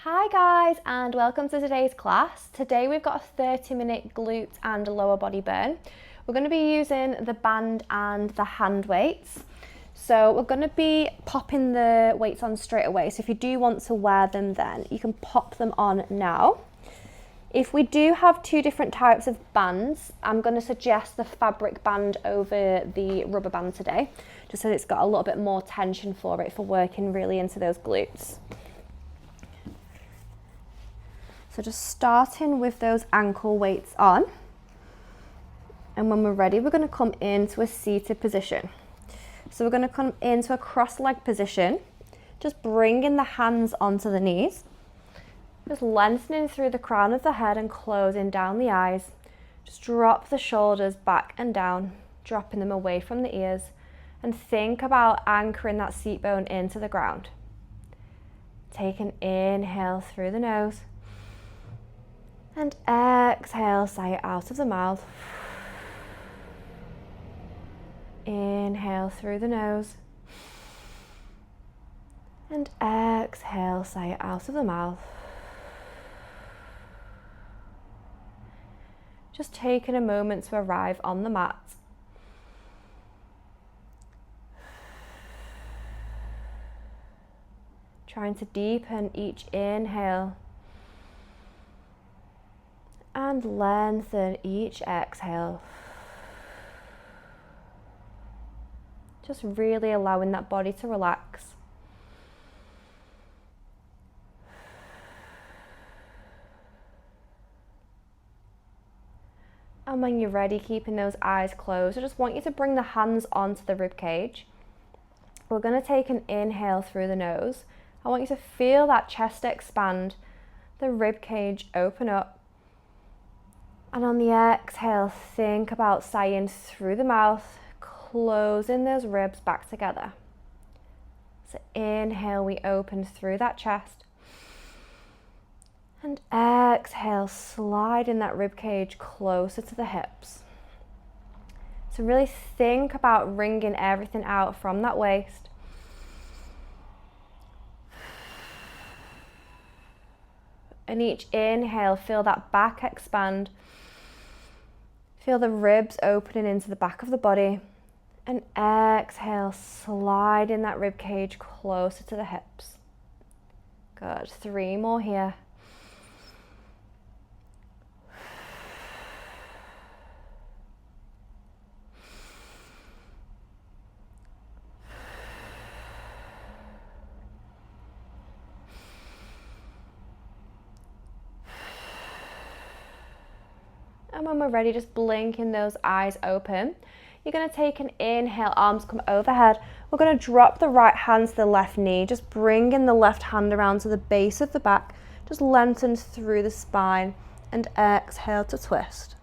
Hi guys, and welcome to today's class. Today we've got a 30-minute glute and lower body burn. We're going to be using the band and the hand weights. So we're going to be popping the weights on straight away. So if you do want to wear them then, you can pop them on now. If we do have two different types of bands, I'm going to suggest the fabric band over the rubber band today, just so it's got a little bit more tension for it for working really into those glutes. So just starting with those ankle weights on. And when we're ready, we're going to come into a seated position. So we're going to come into a cross-leg position, just bringing the hands onto the knees, just lengthening through the crown of the head and closing down the eyes. Just drop the shoulders back and down, dropping them away from the ears, and think about anchoring that seat bone into the ground. Take an inhale through the nose. And exhale, sigh it out of the mouth. Inhale through the nose. And exhale, sigh it out of the mouth. Just taking a moment to arrive on the mat. Trying to deepen each inhale. And lengthen each exhale. Just really allowing that body to relax. And when you're ready, keeping those eyes closed, I just want you to bring the hands onto the rib cage. We're going to take an inhale through the nose. I want you to feel that chest expand, the rib cage open up. And on the exhale, think about sighing through the mouth, closing those ribs back together. So inhale, we open through that chest. And exhale, sliding that rib cage closer to the hips. So really think about wringing everything out from that waist. And each inhale, feel that back expand. Feel the ribs opening into the back of the body. And exhale, sliding that rib cage closer to the hips. Good. 3 more here. And when we're ready, just blinking those eyes open. You're going to take an inhale, arms come overhead. We're going to drop the right hand to the left knee, just bringing the left hand around to the base of the back, just lengthen through the spine, and exhale to twist.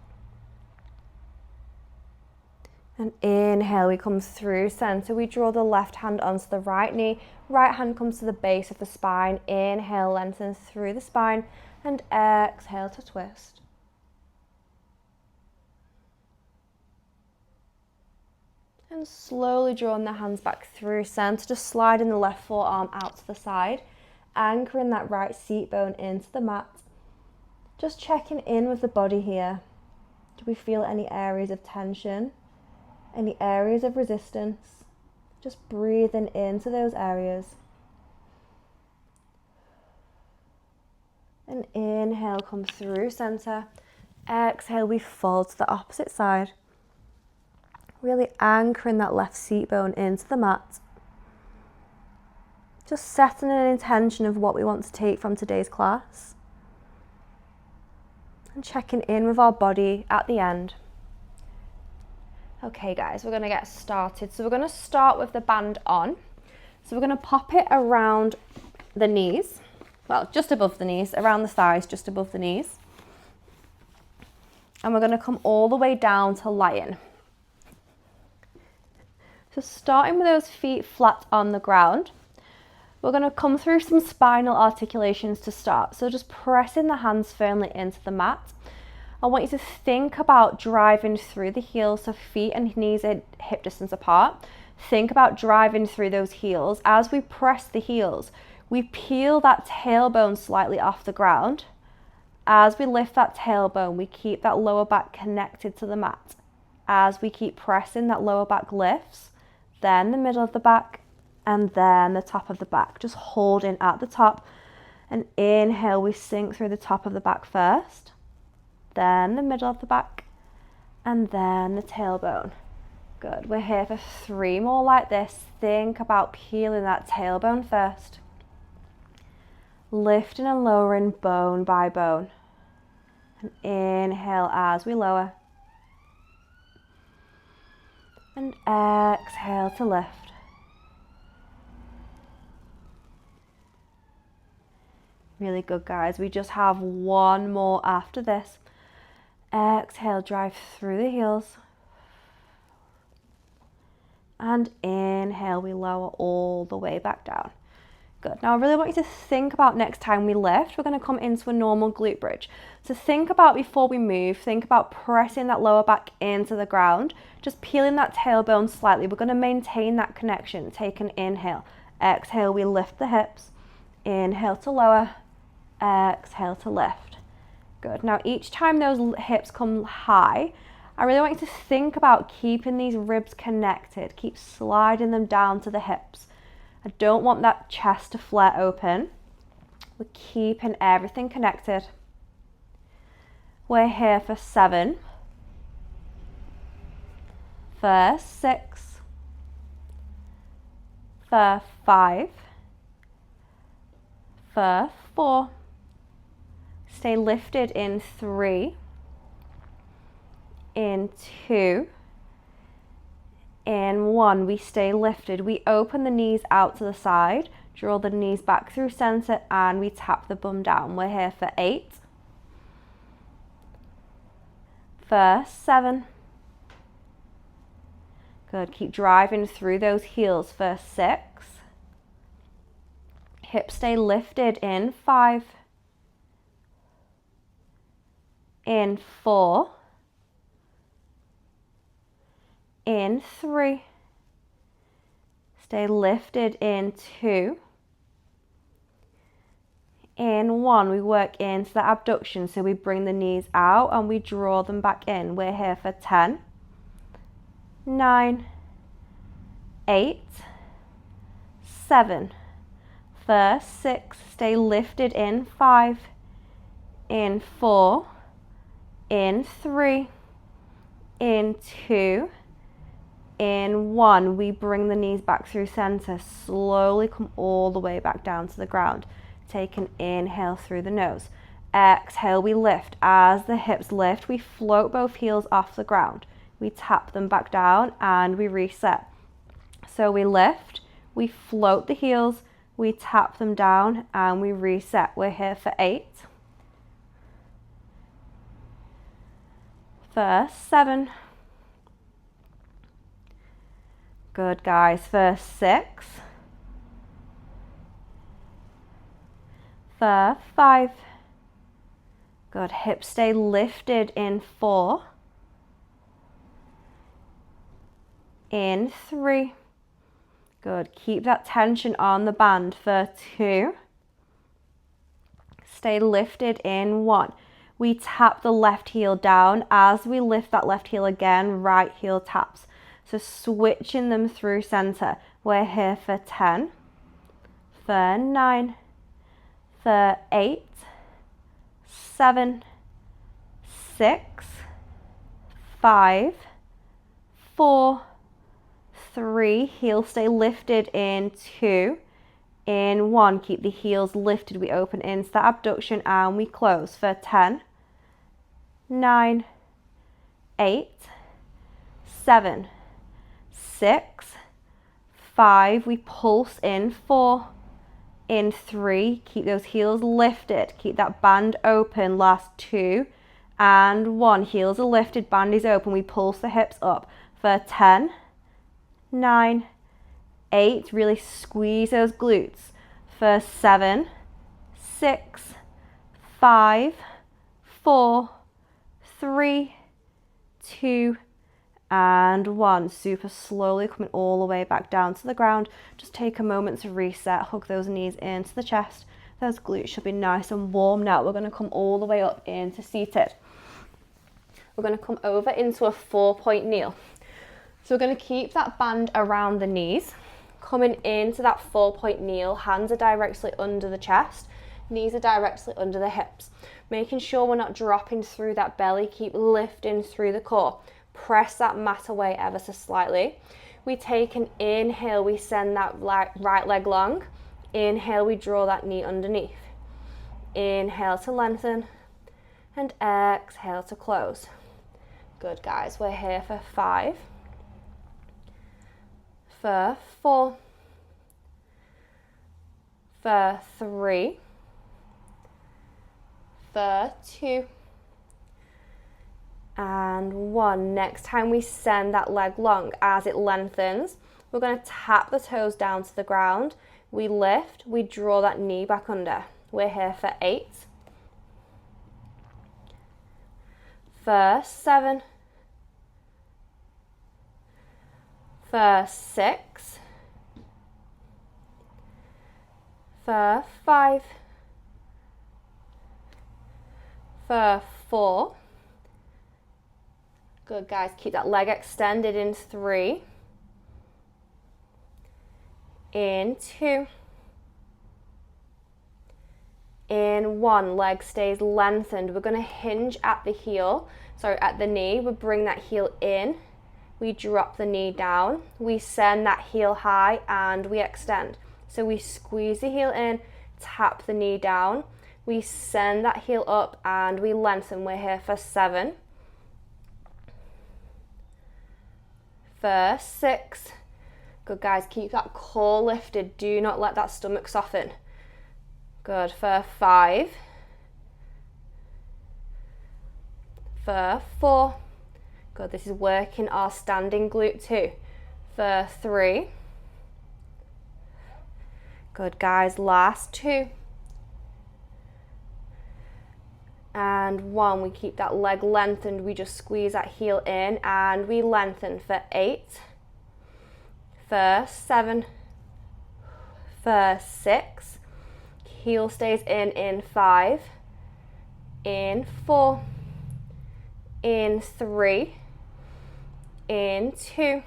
And inhale, we come through center. We draw the left hand onto the right knee, right hand comes to the base of the spine. Inhale, lengthen through the spine, and exhale to twist. And slowly drawing the hands back through center, just sliding the left forearm out to the side, anchoring that right seat bone into the mat. Just checking in with the body here. Do we feel any areas of tension? Any areas of resistance? Just breathing into those areas. And inhale, come through center. Exhale, we fold to the opposite side. Really anchoring that left seat bone into the mat. Just setting an intention of what we want to take from today's class. And checking in with our body at the end. Okay guys, we're going to get started. So we're going to start with the band on. So we're going to pop it around the knees. Well, just above the knees, around the thighs, just above the knees. And we're going to come all the way down to lion. So starting with those feet flat on the ground, we're going to come through some spinal articulations to start. So just pressing the hands firmly into the mat. I want you to think about driving through the heels, so feet and knees are hip distance apart. Think about driving through those heels. As we press the heels, We peel that tailbone slightly off the ground. As we lift that tailbone, we keep that lower back connected to the mat. As we keep pressing, that lower back lifts, then the middle of the back, and then the top of the back. Just holding at the top. And inhale, we sink through the top of the back first, then the middle of the back, and then the tailbone. Good. We're here for 3 more like this. Think about peeling that tailbone first. Lifting and lowering bone by bone. And inhale as we lower. And exhale to lift. Really good, guys. We just have 1 more after this. Exhale, drive through the heels. And inhale, we lower all the way back down. Good. Now I really want you to think about next time we lift, we're going to come into a normal glute bridge. So think about before we move, think about pressing that lower back into the ground, just peeling that tailbone slightly. We're going to maintain that connection. Take an inhale. Exhale, we lift the hips. Inhale to lower. Exhale to lift. Good. Now each time those hips come high, I really want you to think about keeping these ribs connected. Keep sliding them down to the hips. I don't want that chest to flare open. We're keeping everything connected. We're here for 7, for 6, for 5, for 4. Stay lifted in 3, in 2, in 1. We stay lifted. We open the knees out to the side, draw the knees back through center, and we tap the bum down. We're here for 8, for 7. Good. Keep driving through those heels for 6. Hips stay lifted in 5, in 4, in 3, stay lifted in 2, in 1. We work into the abduction, so we bring the knees out and we draw them back in. We're here for 10, 9, 8, 7, for 6, stay lifted in 5, in 4, in 3, in 2, in 1. We bring the knees back through center, slowly come all the way back down to the ground. Take an inhale through the nose. Exhale, we lift. As the hips lift, we float both heels off the ground. We tap them back down and we reset. So we lift, we float the heels, we tap them down and we reset. We're here for 8, for 7. Good, guys. For 6, for 5. Good. Hips stay lifted in 4, in 3. Good. Keep that tension on the band for 2. Stay lifted in 1. We tap the left heel down. As we lift that left heel again, right heel taps. So switching them through center. We're here for 10, for 9, for 8, 7, 6, 5, 4, 3. Heels stay lifted in 2, in 1. Keep the heels lifted. We open into the abduction and we close for 10, 9, 8, 7, 6, 5. We pulse in 4, in 3. Keep those heels lifted. Keep that band open. Last 2 and 1. Heels are lifted, band is open. We pulse the hips up for 10, 9, 8. Really squeeze those glutes for 7, 6, 5, 4, 3, 2, and 1. Super slowly coming all the way back down to the ground. Just take a moment to reset, hug those knees into the chest. Those glutes should be nice and warm now. We're going to come all the way up into seated. We're going to come over into a 4-point kneel. So we're going to keep that band around the knees. Coming into that 4-point kneel, hands are directly under the chest, knees are directly under the hips. Making sure we're not dropping through that belly, keep lifting through the core. Press that mat away ever so slightly. We take an inhale, we send that right leg long. Inhale, we draw that knee underneath. Inhale to lengthen, and exhale to close. Good, guys, we're here for 5, for 4, for 3, for 2, and 1. Next time we send that leg long, as it lengthens, we're going to tap the toes down to the ground. We lift, we draw that knee back under. We're here for 8, for 7, for 6, for 5, for 4. Good, guys, keep that leg extended in 3, in 2, in 1. Leg stays lengthened. We're going to hinge at the heel, at the knee. We bring that heel in, we drop the knee down, we send that heel high, and we extend. So we squeeze the heel in, tap the knee down, we send that heel up, and we lengthen. We're here for 7, for 6. Good, guys, keep that core lifted. Do not let that stomach soften. Good, for 5, for 4. Good, this is working our standing glute too. For 3. Good, guys, last 2. And 1, we keep that leg lengthened. We just squeeze that heel in, and we lengthen for 8, for 7, for 6. Heel stays in 5, in 4, in 3, in 2,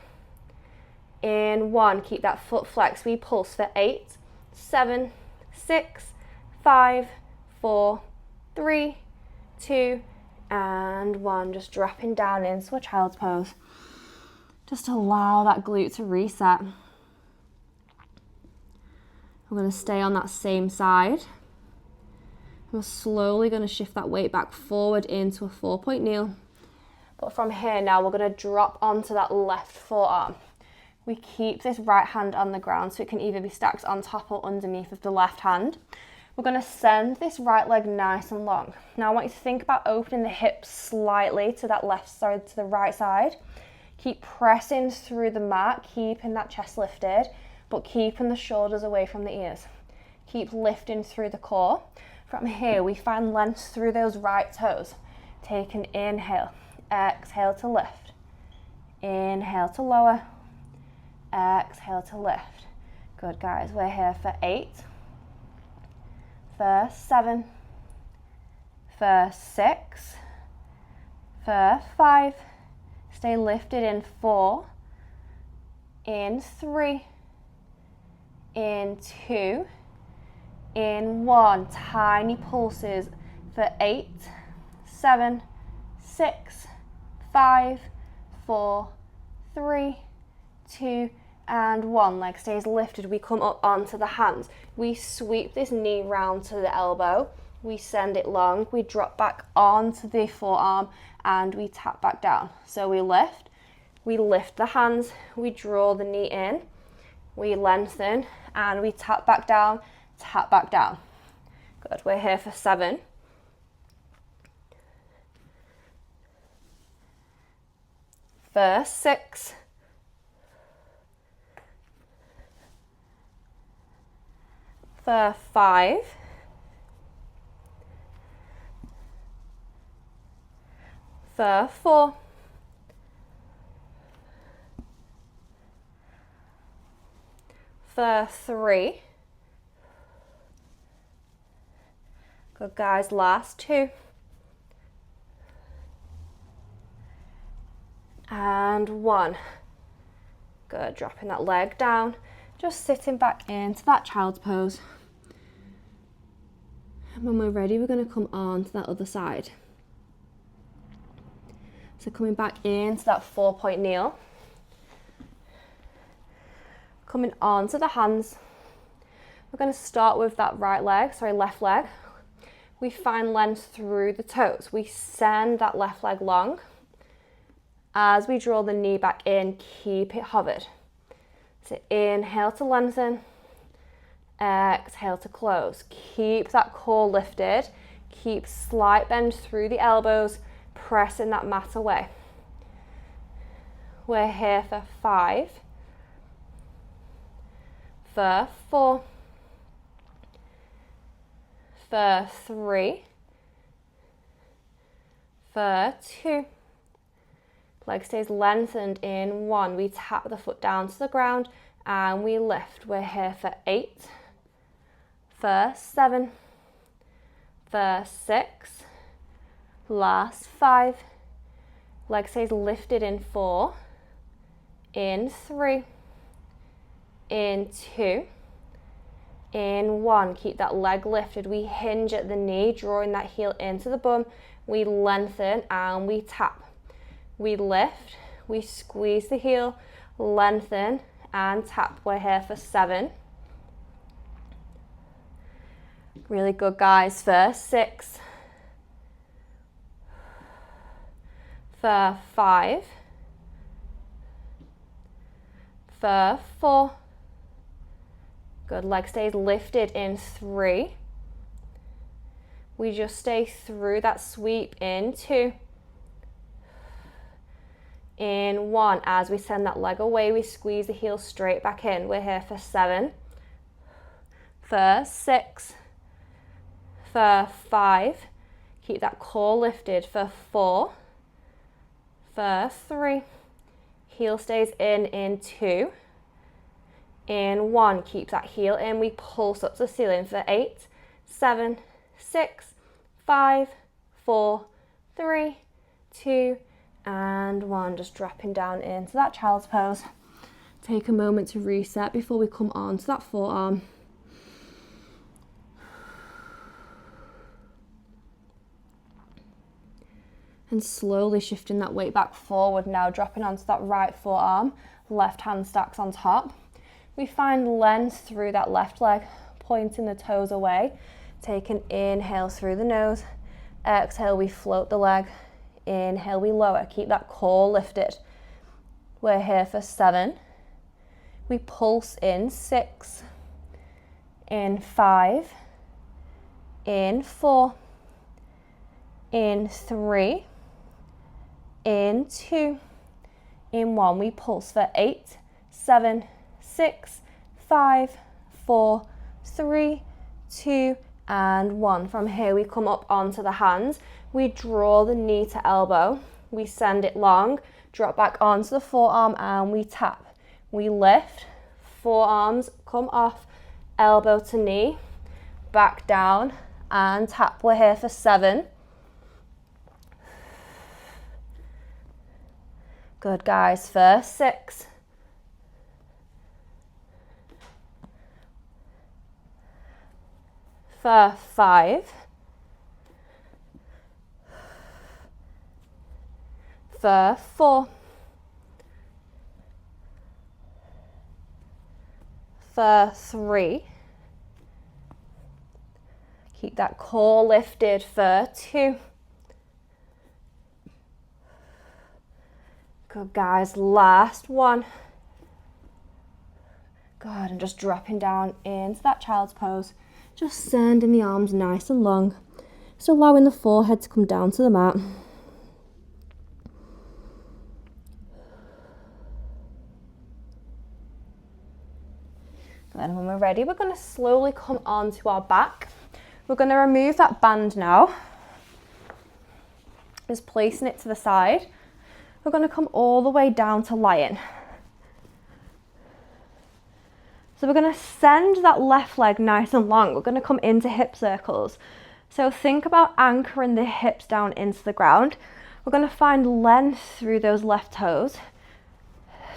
in 1. Keep that foot flexed. We pulse for 8, 7, 6, 5, 4, 3, 2, and 1. Just dropping down into a child's pose. Just allow that glute to reset. We're going to stay on that same side. We're slowly going to shift that weight back forward into a 4-point kneel. But from here now, we're going to drop onto that left forearm. We keep this right hand on the ground, so it can either be stacked on top or underneath of the left hand. We're going to send this right leg nice and long. Now I want you to think about opening the hips slightly to that left side, to the right side. Keep pressing through the mat, keeping that chest lifted, but keeping the shoulders away from the ears. Keep lifting through the core. From here, we find length through those right toes. Take an inhale, exhale to lift. Inhale to lower, exhale to lift. Good, guys, we're here for 8, for 7, for 6, for 5, stay lifted in 4, in 3, in 2, in 1. Tiny pulses for 8, 7, 6, 5, 4, 3, 2, and 1. Leg stays lifted. We come up onto the hands. We sweep this knee round to the elbow. We send it long. We drop back onto the forearm, and we tap back down. So we lift the hands, we draw the knee in, we lengthen, and we tap back down, tap back down. Good, we're here for 7. For 6. For 5. For 4. for 3. Good, guys, last 2. And 1. Good, dropping that leg down, just sitting back into that child's pose. And when we're ready, we're going to come on to that other side. So coming back into that 4-point kneel. Coming on to the hands. We're going to start with that left leg. We find length through the toes. We send that left leg long. As we draw the knee back in, keep it hovered. So inhale to lengthen, exhale to close. Keep that core lifted. Keep slight bend through the elbows, pressing that mat away. We're here for 5, for 4, for 3, for 2. Leg stays lengthened in 1. We tap the foot down to the ground and we lift. We're here for 8, for 7, for 6, last 5. Leg stays lifted in 4, in 3, in 2, in 1. Keep that leg lifted. We hinge at the knee, drawing that heel into the bum. We lengthen and we tap. We lift, we squeeze the heel, lengthen and tap. We're here for 7. Really good, guys. For 6, for 5, for 4. Good, leg stays lifted in 3. We just stay through that sweep in 2. In 1, as we send that leg away, we squeeze the heel straight back in. We're here for 7, for 6, for 5. Keep that core lifted for 4, for 3. Heel stays in 2. In 1, keep that heel in. We pulse up to the ceiling for 8, 7, 6, 5, 4, 3, 2, and 1. Just dropping down into that child's pose. Take a moment to reset before we come on to that forearm. And slowly shifting that weight back forward now, dropping onto that right forearm. Left hand stacks on top. We find length through that left leg, pointing the toes away. Take an inhale through the nose. Exhale, we float the leg. Inhale, we lower. Keep that core lifted. We're here for 7. We pulse in 6, in 5, in 4, in 3, in 2, in 1. We pulse for 8, 7, 6, 5, 4, 3, 2, and 1. From here, we come up onto the hands. We draw the knee to elbow. We send it long, drop back onto the forearm, and we tap. We lift, forearms come off, elbow to knee, back down, and tap. We're here for 7. Good, guys. For 6. For 5. For 4. For 3. Keep that core lifted for 2. Good, guys. Last 1. Good, and just dropping down into that child's pose. Just sending the arms nice and long. Just allowing the forehead to come down to the mat. Then when we're ready, we're going to slowly come onto our back. We're going to remove that band now. Just placing it to the side. We're going to come all the way down to lion. So we're going to send that left leg nice and long. We're going to come into hip circles. So think about anchoring the hips down into the ground. We're going to find length through those left toes.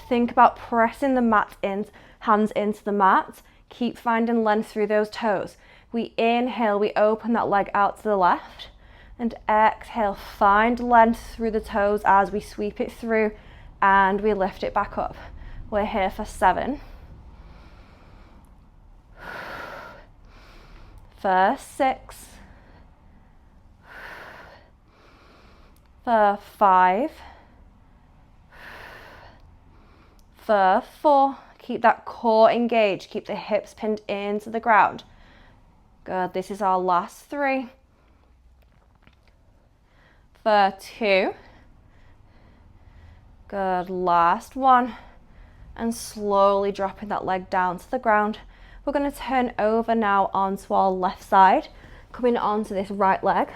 Think about pressing the mat in, hands into the mat. Keep finding length through those toes. We inhale, we open that leg out to the left. And exhale, find length through the toes as we sweep it through and we lift it back up. We're here for 7. For 6. For 5. For 4. Keep that core engaged. Keep the hips pinned into the ground. Good. This is our last 3. For 2. Good. Last 1. And slowly dropping that leg down to the ground. We're going to turn over now onto our left side, coming onto this right leg,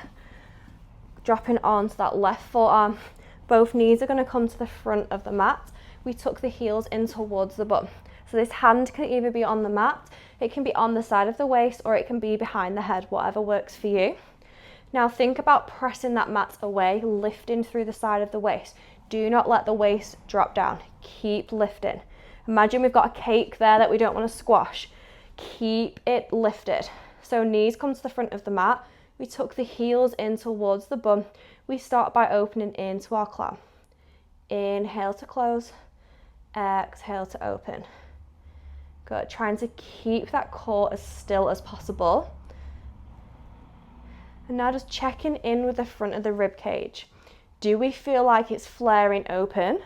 dropping onto that left forearm. Both knees are going to come to the front of the mat. We tuck the heels in towards the bum. So this hand can either be on the mat, it can be on the side of the waist, or it can be behind the head, whatever works for you. Now think about pressing that mat away, lifting through the side of the waist. Do not let the waist drop down. Keep lifting. Imagine we've got a cake there that we don't want to squash. Keep it lifted. So knees come to the front of the mat. We tuck the heels in towards the bum. We start by opening into our clam. Inhale to close. Exhale to open. Good. Trying to keep that core as still as possible. And now just checking in with the front of the rib cage. Do we feel like it's flaring open,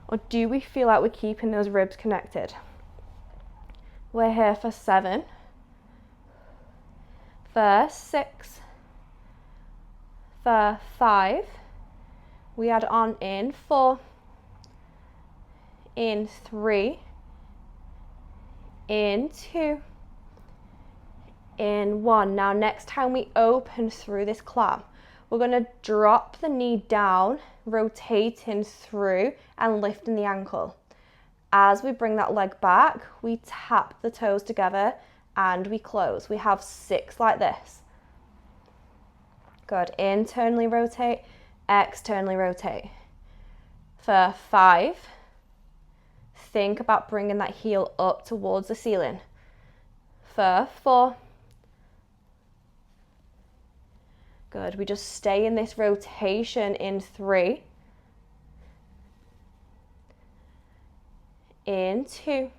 or do we feel like we're keeping those ribs connected? We're here for 7. For 6. For 5. We add on in 4. In 3. In 2. In 1. Now next time we open through this clam, we're going to drop the knee down, rotating through and lifting the ankle. As we bring that leg back, we tap the toes together and we close. We have 6 like this. Good. Internally rotate, externally rotate. For 5, think about bringing that heel up towards the ceiling. For 4. Good. We just stay in this rotation in 3. In 2.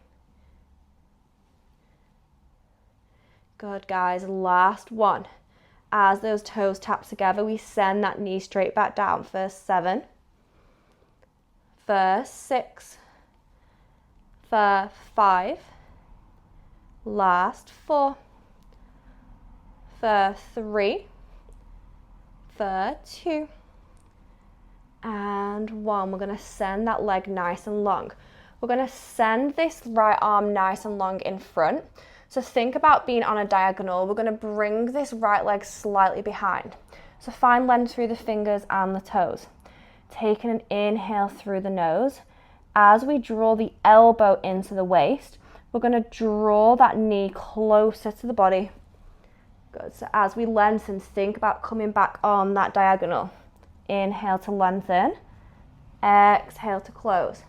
Good, guys. Last 1. As those toes tap together, we send that knee straight back down. For 7. For 6. For 5. Last 4. For 3. For 2. And 1. We're going to send that leg nice and long. We're going to send this right arm nice and long in front. So think about being on a diagonal. We're going to bring this right leg slightly behind. So find length through the fingers and the toes. Taking an inhale through the nose. As we draw the elbow into the waist, we're going to draw that knee closer to the body. Good. So as we lengthen, think about coming back on that diagonal. Inhale to lengthen. Exhale to close.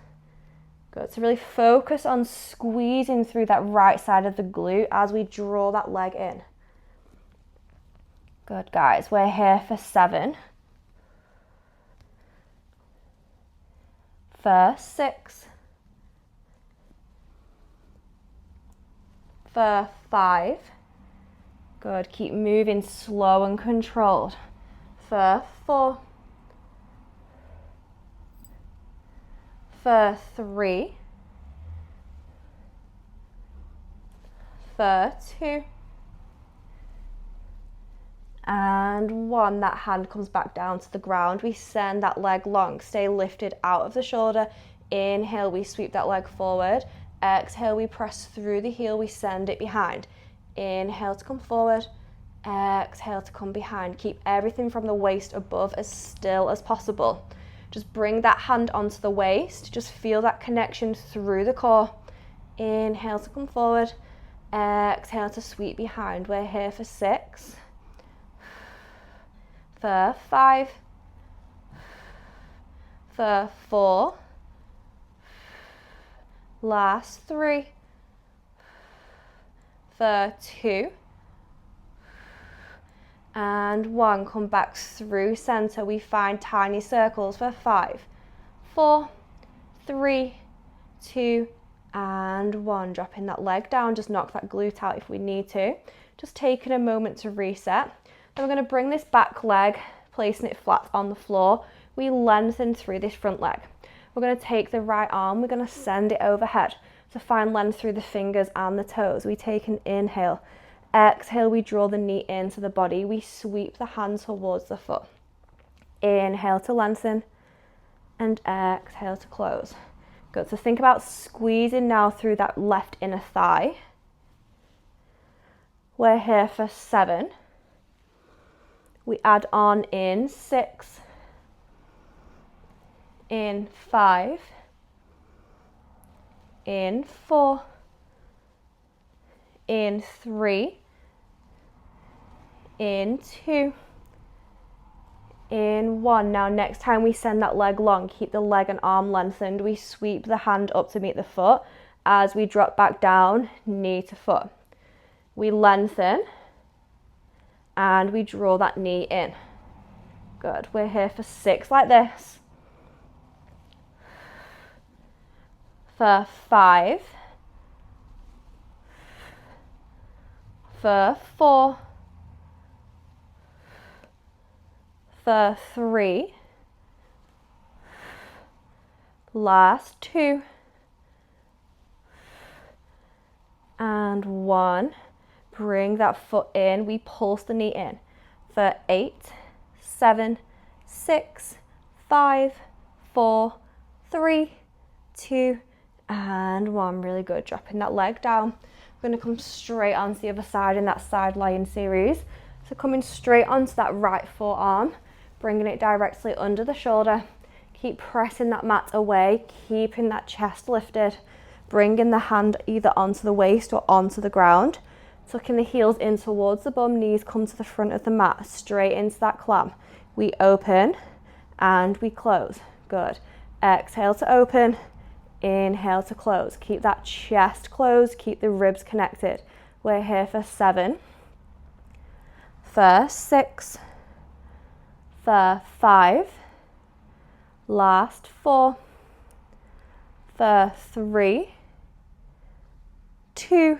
Good. So really focus on squeezing through that right side of the glute as we draw that leg in. Good, guys. We're here for 7. For 6. For 5. Good. Keep moving slow and controlled. For 4. For 3. For 2. And 1. That hand comes back down to the ground. We send that leg long. Stay lifted out of the shoulder. Inhale, we sweep that leg forward. Exhale, we press through the heel. We send it behind. Inhale to come forward. Exhale to come behind. Keep everything from the waist above as still as possible. Just bring that hand onto the waist. Just feel that connection through the core. Inhale to come forward. Exhale to sweep behind. We're here for 6, for 5, for 4, last 3, for 2, and 1. Come back through center. We find tiny circles for 5, 4, 3, 2, and 1. Dropping that leg down, just knock that glute out if we need to. Just taking a moment to reset. Then we're going to bring this back leg, placing it flat on the floor. We lengthen through this front leg. We're going to take the right arm, we're going to send it overhead to find length through the fingers and the toes. We take an inhale. Exhale, we draw the knee into the body. We sweep the hand towards the foot. Inhale to lengthen, and exhale to close. Good, so think about squeezing now through that left inner thigh. We're here for 7. We add on in 6, in 5, in 4, in 3, in 2, in 1. Now next time we send that leg long, keep the leg and arm lengthened. We sweep the hand up to meet the foot. As we drop back down, knee to foot. We lengthen and we draw that knee in. Good, we're here for 6 like this. For 5, for 4, for 3, last 2, and 1. Bring that foot in, we pulse the knee in for 8, 7, 6, 5, 4, 3, 2, and 1. Really good. Dropping that leg down. We're going to come straight onto the other side in that side lying series. So coming straight onto that right forearm, bringing it directly under the shoulder. Keep pressing that mat away, keeping that chest lifted, bringing the hand either onto the waist or onto the ground. Tucking the heels in towards the bum, knees come to the front of the mat, straight into that clam. We open and we close. Good. Exhale to open, inhale to close. Keep that chest closed, keep the ribs connected. We're here for 7, for 6, for 5, last 4, for 3, 2,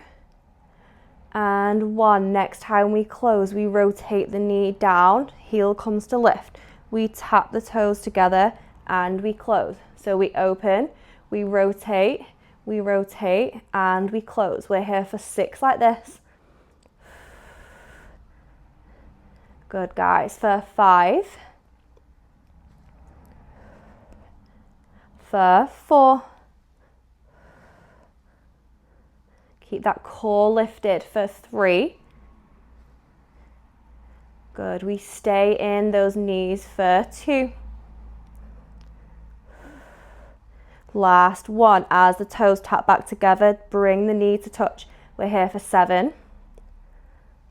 and 1. Next time we close, we rotate the knee down, heel comes to lift. We tap the toes together and we close. So we open, we rotate, and we close. We're here for 6 like this. Good, guys. For 5, for 4, keep that core lifted for 3. Good, we stay in those knees for 2. Last 1, as the toes tap back together, bring the knee to touch. We're here for 7,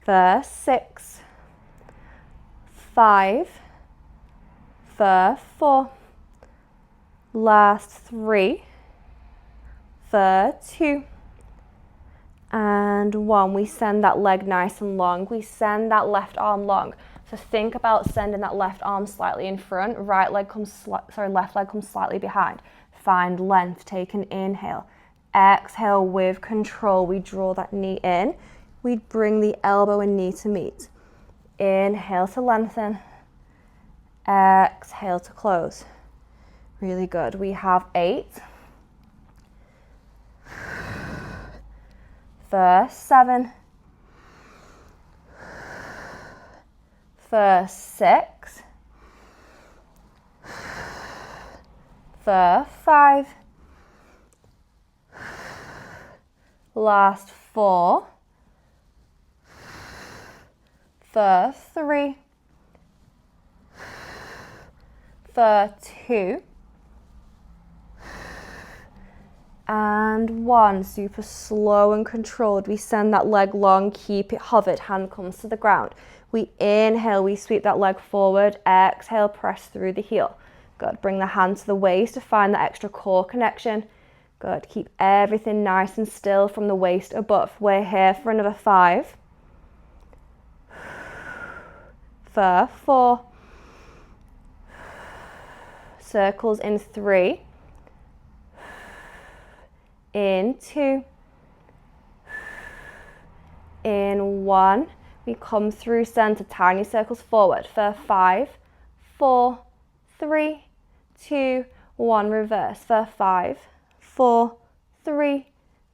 for 6, 5, for 4, last 3, for 2, and 1. We send that leg nice and long. We send that left arm long. So think about sending that left arm slightly in front. Left leg comes slightly behind. Find length. Take an inhale. Exhale with control. We draw that knee in. We bring the elbow and knee to meet. Inhale to lengthen. Exhale to close. Really good. We have 8. For 7, for 6, for 5, last 4, for 3, for 2, and 1. Super slow and controlled. We send that leg long, keep it hovered, hand comes to the ground. We inhale, we sweep that leg forward, exhale, press through the heel. Good, bring the hand to the waist to find that extra core connection. Good, keep everything nice and still from the waist above. We're here for another 5. For 4. Circles in 3. In 2. In 1. We come through center, tiny circles forward for 5, 4, 3, 2, 1. Reverse for 5, 4, 3,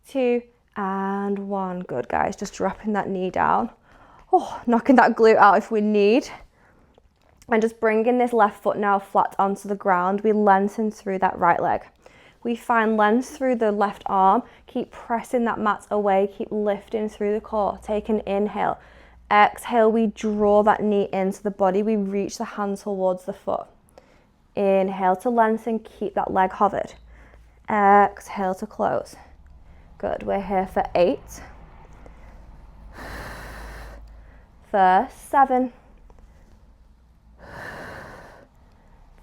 2, and 1. Good, guys. Just dropping that knee down. Oh, knocking that glute out if we need. And just bringing this left foot now flat onto the ground. We lengthen through that right leg. We find length through the left arm. Keep pressing that mat away. Keep lifting through the core. Take an inhale. Exhale, we draw that knee into the body. We reach the hand towards the foot. Inhale to lengthen. Keep that leg hovered. Exhale to close. Good. We're here for 8. For 7.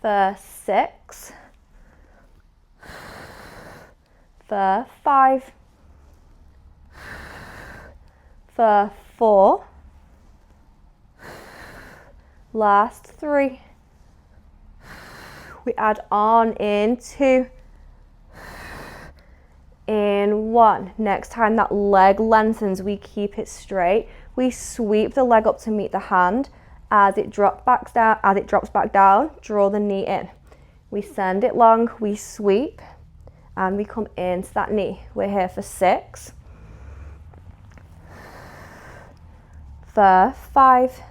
For 6. For 5. For 4. Last 3. We add on in 2. In 1. Next time that leg lengthens, we keep it straight. We sweep the leg up to meet the hand. As it drops back down, draw the knee in. We send it long, we sweep, and we come into that knee. We're here for 6. For 5.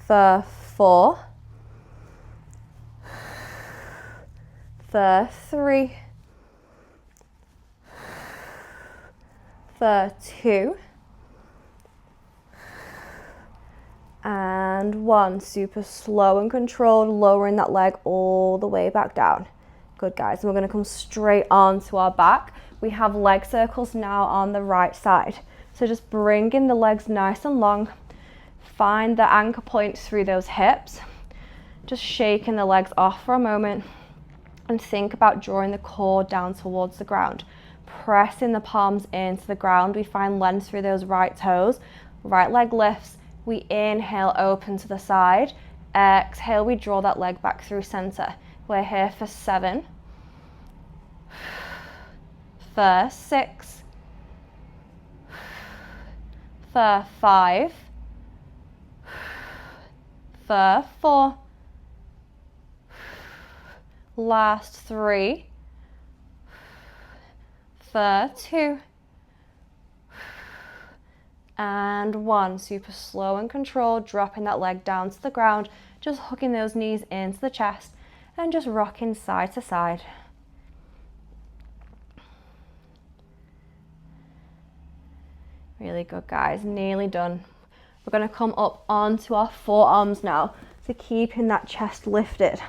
For 4. For 3. For 2. And 1. Super slow and controlled, lowering that leg all the way back down. Good, guys. And we're going to come straight onto our back. We have leg circles now on the right side. So just bringing the legs nice and long. Find the anchor points through those hips. Just shaking the legs off for a moment. And think about drawing the core down towards the ground. Pressing the palms into the ground. We find length through those right toes. Right leg lifts. We inhale, open to the side. Exhale, we draw that leg back through center. We're here for 7. For 6. For 5. For 4. Last 3. For 2. And 1. Super slow and controlled, dropping that leg down to the ground, just hooking those knees into the chest and just rocking side to side. Really good, guys. Nearly done. We're going to come up onto our forearms now, so keeping that chest lifted.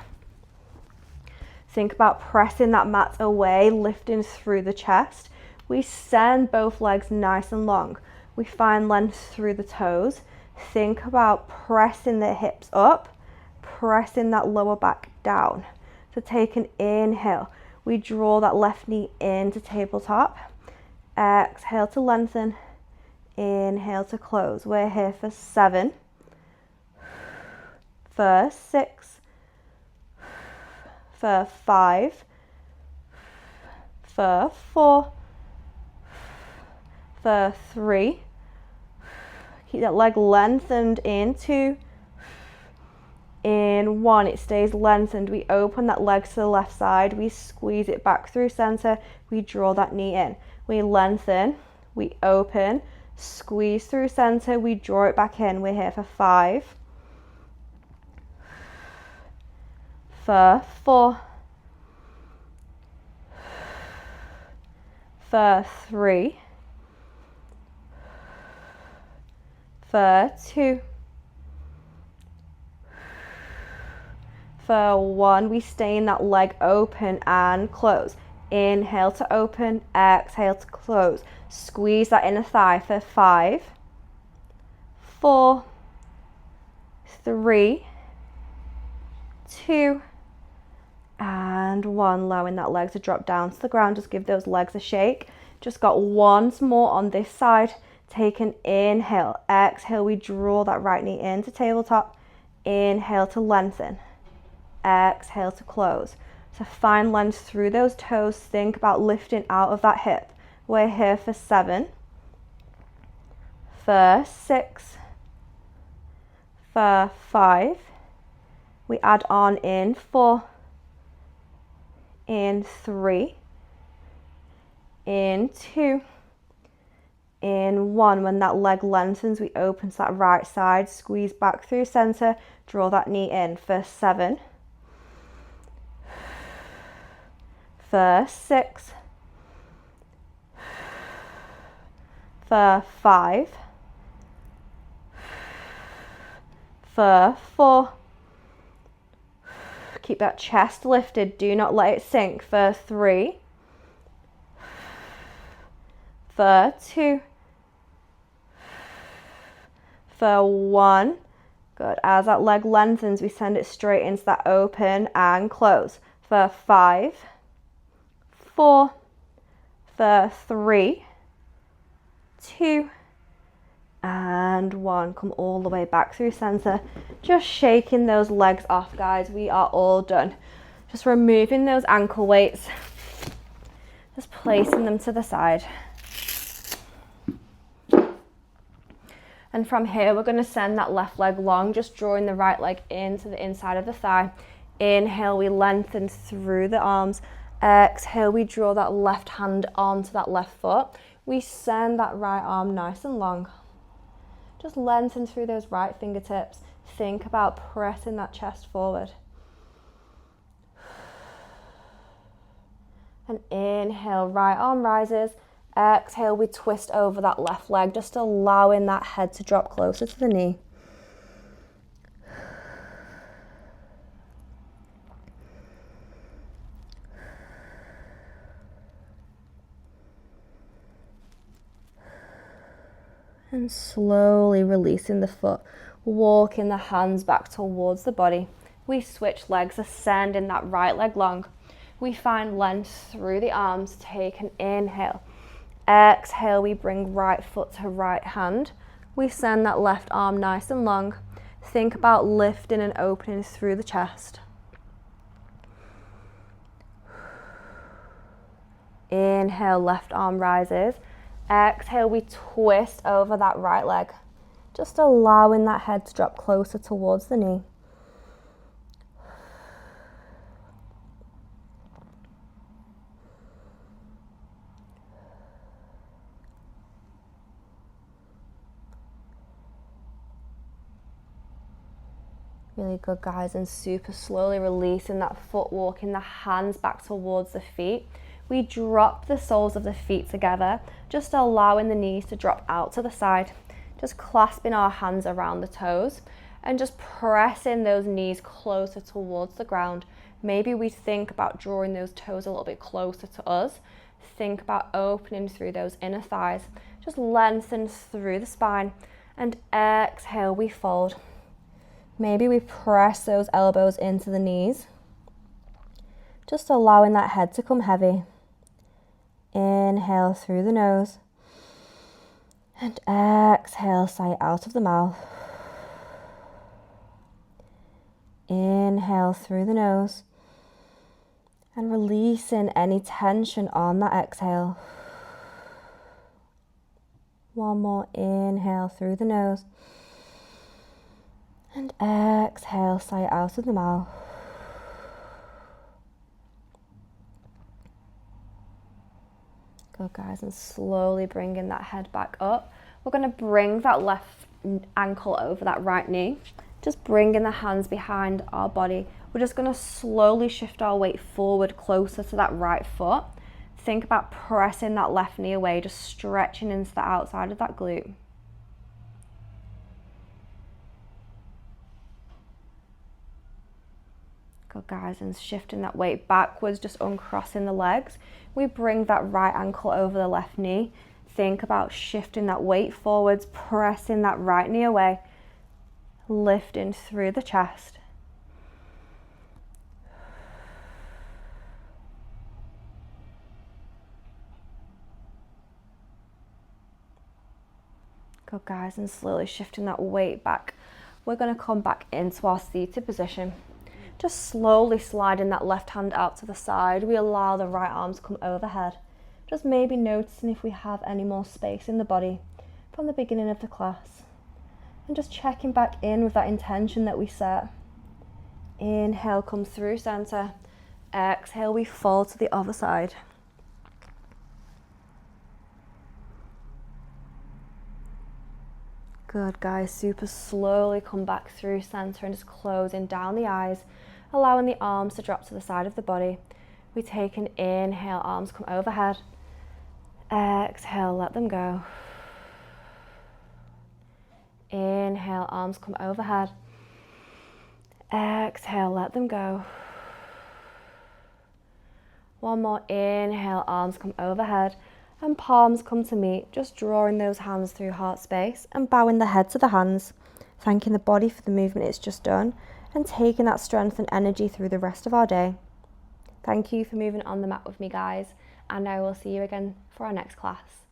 Think about pressing that mat away, lifting through the chest. We send both legs nice and long. We find length through the toes. Think about pressing the hips up, pressing that lower back down. So take an inhale. We draw that left knee into tabletop. Exhale to lengthen. Inhale to close. We're here for 7. For 6. For 5. For 4. For 3. Keep that leg lengthened in 2. In 1, it stays lengthened. We open that leg to the left side. We squeeze it back through center. We draw that knee in. We lengthen. We open. Squeeze through center. We draw it back in. We're here for 5. For 4. For 3. For 2. For 1, we stay in that leg open and close. Inhale to open, exhale to close. Squeeze that inner thigh for 5, 4, 3, 2, and 1. Allowing that leg to drop down to the ground. Just give those legs a shake. Just got once more on this side. Take an inhale, exhale, we draw that right knee into tabletop. Inhale to lengthen, exhale to close. So find length through those toes. Think about lifting out of that hip. We're here for 7, for 6, for 5. We add on in 4, in 3, in 2, in 1. When that leg lengthens, we open to that right side, squeeze back through center, draw that knee in for 7, for 6, for 5, for 4. Keep that chest lifted, do not let it sink. For 3, for 2, for 1. Good. As that leg lengthens, we send it straight into that open and close. For 5, 4, for 3, 2, and 1. Come all the way back through center. Just shaking those legs off, guys. We are all done. Just removing those ankle weights. Just placing them to the side. And from here, we're going to send that left leg long, just drawing the right leg into the inside of the thigh. Inhale, we lengthen through the arms. Exhale, we draw that left hand onto that left foot. We send that right arm nice and long. Just lengthen through those right fingertips. Think about pressing that chest forward. And inhale, right arm rises. Exhale, we twist over that left leg, just allowing that head to drop closer to the knee. And slowly releasing the foot, walking the hands back towards the body. We switch legs, ascending that right leg long. We find length through the arms, take an inhale. Exhale, we bring right foot to right hand. We send that left arm nice and long. Think about lifting and opening through the chest. Inhale, left arm rises. Exhale, we twist over that right leg. Just allowing that head to drop closer towards the knee. Really good, guys, and super slowly releasing that foot, walking the hands back towards the feet. We drop the soles of the feet together, just allowing the knees to drop out to the side. Just clasping our hands around the toes and just pressing those knees closer towards the ground. Maybe we think about drawing those toes a little bit closer to us. Think about opening through those inner thighs. Just lengthen through the spine, and exhale, we fold. Maybe we press those elbows into the knees, just allowing that head to come heavy. Inhale through the nose, and exhale, sigh out of the mouth. Inhale through the nose, and releasing any tension on that exhale. One more inhale through the nose. And exhale, sigh out of the mouth. Good, guys, and slowly bringing that head back up. We're going to bring that left ankle over that right knee. Just bringing the hands behind our body. We're just going to slowly shift our weight forward closer to that right foot. Think about pressing that left knee away, just stretching into the outside of that glute. Good, guys, and shifting that weight backwards, just uncrossing the legs. We bring that right ankle over the left knee. Think about shifting that weight forwards, pressing that right knee away, lifting through the chest. Good, guys, and slowly shifting that weight back. We're going to come back into our seated position. Just slowly sliding that left hand out to the side. We allow the right arm to come overhead. Just maybe noticing if we have any more space in the body from the beginning of the class. And just checking back in with that intention that we set. Inhale, come through center. Exhale, we fall to the other side. Good, guys, super slowly come back through center and just closing down the eyes, allowing the arms to drop to the side of the body. We take an inhale, arms come overhead. Exhale, let them go. Inhale, arms come overhead. Exhale, let them go. One more inhale, arms come overhead. And palms come to meet, just drawing those hands through heart space and bowing the head to the hands, thanking the body for the movement it's just done and taking that strength and energy through the rest of our day. Thank you for moving on the mat with me, guys, and I will see you again for our next class.